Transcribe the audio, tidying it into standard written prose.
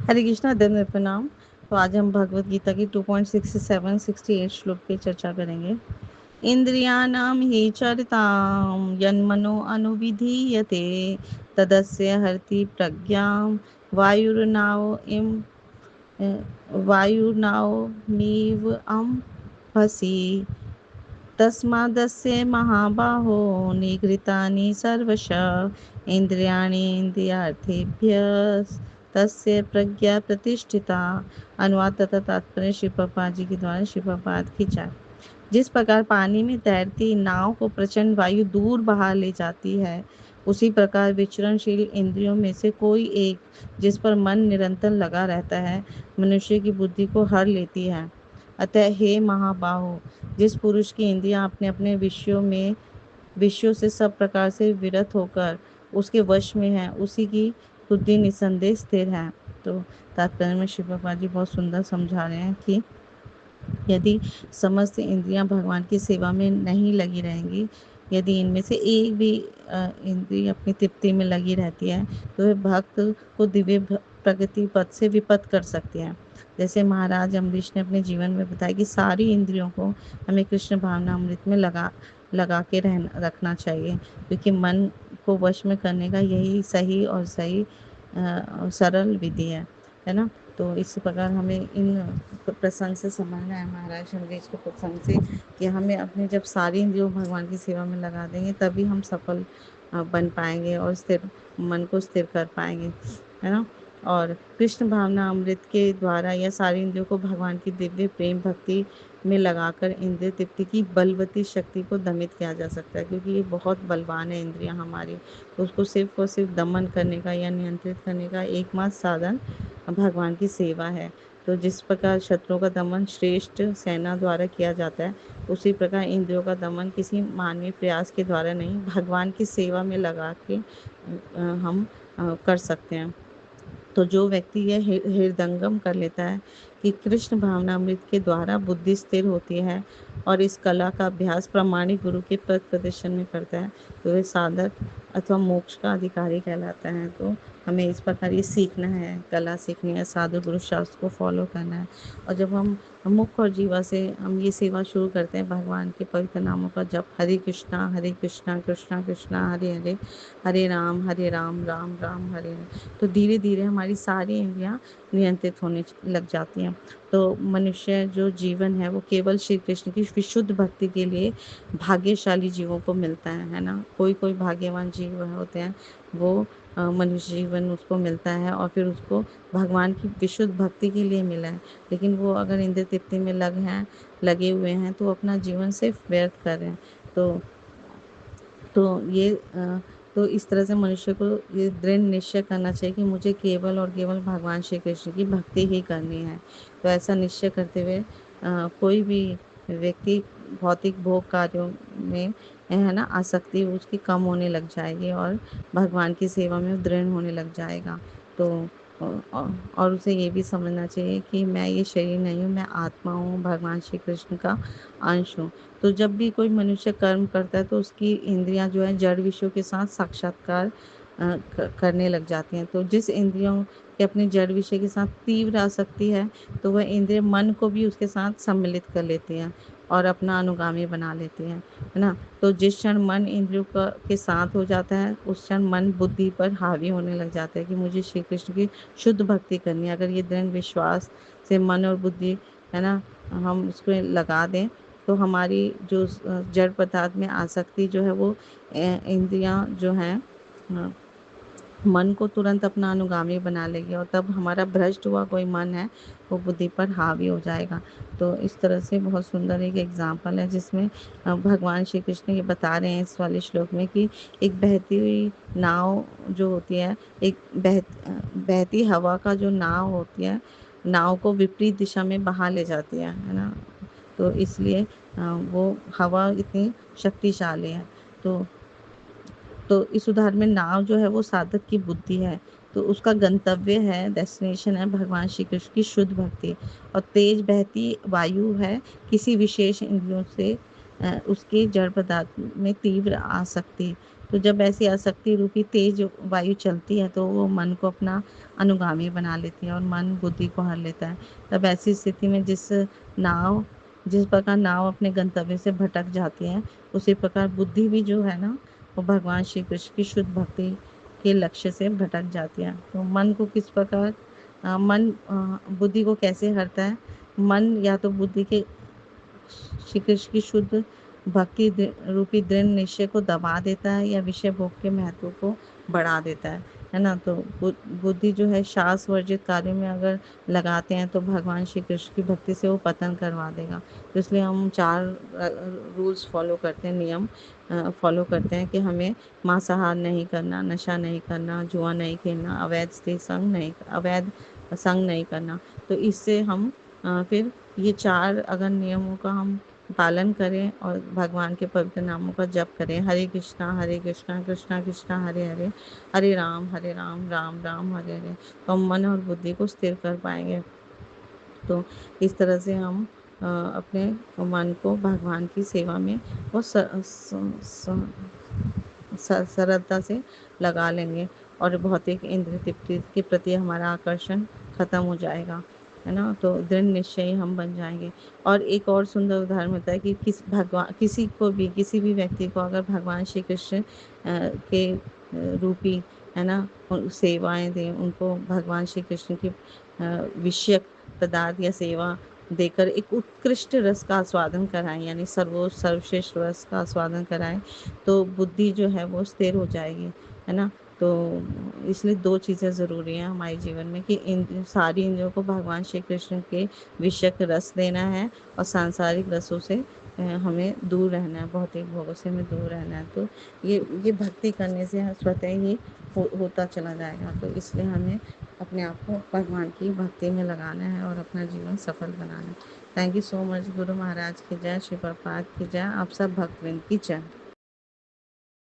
हरे कृष्णा, दंड प्रणाम। तो आज हम भगवत गीता की 2.67-68 श्लोक पे चर्चा करेंगे। इंद्रियाणाम हि चरिताम यन्मनो अनुविधीयते तदस्य हरति प्रज्ञाम वायुर्नाव इम वायुर्नावमिव अम्भसि तस्मादस्य महाबाहो निगृहीतानि सर्वशः इन्द्रियाणि इन्द्रियार्थेभ्यः तस्य प्रज्ञा प्रतिष्ठिता। अनुवाद तथा तात्पर्य श्री प्रभुपाद जी के द्वारा श्री प्रभुपाद की जय। जिस प्रकार पानी में तैरती नाव को प्रचंड वायु दूर बहा ले जाती है, उसी प्रकार विचरणशील इंद्रियों में से कोई एक जिस पर मन निरंतर लगा रहता है, मनुष्य की बुद्धि को हर लेती है। अतः हे महाबाहो, जिस पुरुष की इंद्रियां अपने अपने विषयों से सब प्रकार से विरत होकर उसके वश में है, उसी की बुद्धि निसंदेह स्थिर है। तो तात्पर्य में श्री प्रभुपाद जी बहुत सुंदर समझा रहे हैं कि यदि समस्त इंद्रियां भगवान की सेवा में नहीं लगी रहेंगी, यदि इनमें से एक भी इंद्रिय अपनी तृप्ति में लगी रहती है, तो वह भक्त को दिव्य प्रगति पथ से विपथ कर सकती है। जैसे महाराज अम्बरीश ने अपने जीवन में बताया कि सारी इंद्रियों को हमें कृष्ण भावना अमृत में लगा के रखना चाहिए, क्योंकि मन को वश में करने का यही सही और सही सरल विधि है ना। तो इस प्रकार हमें इन प्रसंग से समझना है, महाराज अम्बरीश के प्रसंग से, कि हमें अपने जब सारी इंद्रियों भगवान की सेवा में लगा देंगे तभी हम सफल बन पाएंगे और स्थिर मन को स्थिर कर पाएंगे, है ना। और कृष्ण भावना अमृत के द्वारा यह सारी इंद्रियों को भगवान की दिव्य प्रेम भक्ति में लगाकर इंद्रिय तृप्ति की बलवती शक्ति को दमित किया जा सकता है, क्योंकि ये बहुत बलवान है इंद्रियां हमारी। तो उसको सिर्फ और सिर्फ दमन करने का या नियंत्रित करने का एकमात्र साधन भगवान की सेवा है। तो जिस प्रकार शत्रुओं का दमन श्रेष्ठ सेना द्वारा किया जाता है, उसी प्रकार इंद्रियों का दमन किसी मानवीय प्रयास के द्वारा नहीं, भगवान की सेवा में लगा के हम कर सकते हैं। तो जो व्यक्ति यह हृदयंगम कर लेता है कि कृष्ण भावनामृत के द्वारा बुद्धि स्थिर होती है और इस कला का अभ्यास प्रामाणिक गुरु के पद प्रदर्शन में करता है, तो वह साधक अथवा मोक्ष का अधिकारी कहलाता है। तो हमें इस प्रकार ये सीखना है, कला सीखनी है, साधु गुरु शास्त्र को फॉलो करना है। और जब हम मुख और जीवा से हम ये सेवा शुरू करते हैं, भगवान के पवित्र नामों का जप, हरे कृष्णा कृष्णा कृष्णा हरे हरे, हरे राम राम राम हरे हरे, तो धीरे धीरे हमारी सारी इंद्रियां नियंत्रित होने लग जाती हैं। तो मनुष्य जो जीवन है वो केवल श्री कृष्ण की विशुद्ध भक्ति के लिए भाग्यशाली जीवों को मिलता है ना। कोई कोई भाग्यवान जीव होते हैं, वो मनुष्य जीवन उसको मिलता है और फिर उसको भगवान की विशुद्ध भक्ति के लिए मिला है। लेकिन वो अगर इंद्रिय तृप्ति में लगे हुए हैं, तो अपना जीवन सिर्फ व्यर्थ कर रहे हैं। तो ये तो इस तरह से मनुष्य को ये दृढ़ निश्चय करना चाहिए कि मुझे केवल और केवल भगवान श्री कृष्ण की भक्ति ही करनी है। तो ऐसा निश्चय करते हुए कोई भी व्यक्ति भौतिक भोग कार्यों में है ना आसक्ति उसकी कम होने लग जाएगी और भगवान की सेवा में दृढ़ होने लग जाएगा। तो और उसे ये भी समझना चाहिए कि मैं ये शरीर नहीं हूँ, मैं आत्मा हूँ, भगवान श्री कृष्ण का अंश हूँ। तो जब भी कोई मनुष्य कर्म करता है, तो उसकी इंद्रियां जो है जड़ विषयों के साथ साक्षात्कार करने लग जाती हैं। तो जिस इंद्रियों के अपने जड़ विषय के साथ तीव्र आसक्ति है, तो वह इंद्रिय मन को भी उसके साथ सम्मिलित कर लेती हैं और अपना अनुगामी बना लेती हैं, है ना। तो जिस क्षण मन इंद्रियों के साथ हो जाता है, उस क्षण मन बुद्धि पर हावी होने लग जाता है कि मुझे श्री कृष्ण की शुद्ध भक्ति करनी है। अगर ये दृढ़ विश्वास से मन और बुद्धि है ना हम उसको लगा दें, तो हमारी जो जड़ पदार्थ में आसक्ति जो है वो इंद्रियां जो हैं मन को तुरंत अपना अनुगामी बना लेगी, और तब हमारा भ्रष्ट हुआ कोई मन है वो बुद्धि पर हावी हो जाएगा। तो इस तरह से बहुत सुंदर एक एग्जाम्पल है, जिसमें भगवान श्री कृष्ण ये बता रहे हैं इस वाले श्लोक में कि एक बहती हुई नाव जो होती है, एक बहती हवा का जो नाव होती है, नाव को विपरीत दिशा में बहा ले जाती है ना। तो इसलिए वो हवा इतनी शक्तिशाली है। तो इस उदाहरण में नाव जो है वो साधक की बुद्धि है, तो उसका गंतव्य है, डेस्टिनेशन है भगवान श्री कृष्ण की शुद्ध भक्ति। और तेज बहती वायु है किसी विशेष इंद्रियों से उसके जड़ पदार्थ में तीव्र आसक्ति। तो जब ऐसी आसक्ति रूपी तेज वायु चलती है तो वो मन को अपना अनुगामी बना लेती है और मन बुद्धि को हर लेता है। तब ऐसी स्थिति में जिस प्रकार नाव अपने गंतव्य से भटक जाती है, उसी प्रकार बुद्धि भी जो है ना, वो भगवान श्री कृष्ण की शुद्ध भक्ति के लक्ष्य से भटक जाती है। तो मन को किस प्रकार बुद्धि को कैसे हरता है? मन या तो बुद्धि के श्री कृष्ण की शुद्ध रूपी दृढ़ निश्चय को दबा देता है या विषय भोग के महत्व को बढ़ा देता है ना। तो बुद्धि जो है शास्त्र वर्जित कार्यों में अगर लगाते हैं तो भगवान श्री कृष्ण की भक्ति से वो पतन करवा देगा। तो इसलिए हम 4 रूल्स फॉलो करते हैं, नियम फॉलो करते हैं कि हमें मांसाहार नहीं करना, नशा नहीं करना, जुआ नहीं खेलना, अवैध संग नहीं करना। तो इससे हम फिर ये 4 अगर नियमों का हम पालन करें और भगवान के पवित्र नामों का जप करें, हरे कृष्णा कृष्णा कृष्णा हरे हरे, हरे राम राम राम हरे हरे, तो हम मन और बुद्धि को स्थिर कर पाएंगे। तो इस तरह से हम अपने मन को भगवान की सेवा में बहुत सरलता से लगा लेंगे और भौतिक इंद्रिय तृप्ति के प्रति हमारा आकर्षण खत्म हो जाएगा, है ना। तो दृढ़ निश्चयी हम बन जाएंगे। और एक और सुंदर उदाहरण होता है कि किसी भी व्यक्ति को अगर भगवान श्री कृष्ण के रूपी, है ना, सेवाएं दें, उनको भगवान श्री कृष्ण की विषयक पदार्थ या सेवा देकर एक उत्कृष्ट रस का आस्वादन कराएं, यानी सर्वश्रेष्ठ रस का आस्वादन कराएं, तो बुद्धि जो है वो स्थिर हो जाएगी, है ना। तो इसलिए 2 चीज़ें ज़रूरी हैं हमारे जीवन में कि इन सारी इंद्रियों को भगवान श्री कृष्ण के विषयक रस देना है और सांसारिक रसों से हमें दूर रहना है, भौतिक भोगों से हमें दूर रहना है। तो ये भक्ति करने से स्वतः ही होता चला जाएगा। तो इसलिए हमें अपने आप को भगवान की भक्ति में लगाना है और अपना जीवन सफल बनाना है। Thank you so much. Guru Maharaj की जय, श्री प्रभुपाद की जय, आप सब भक्तवृंद की जय।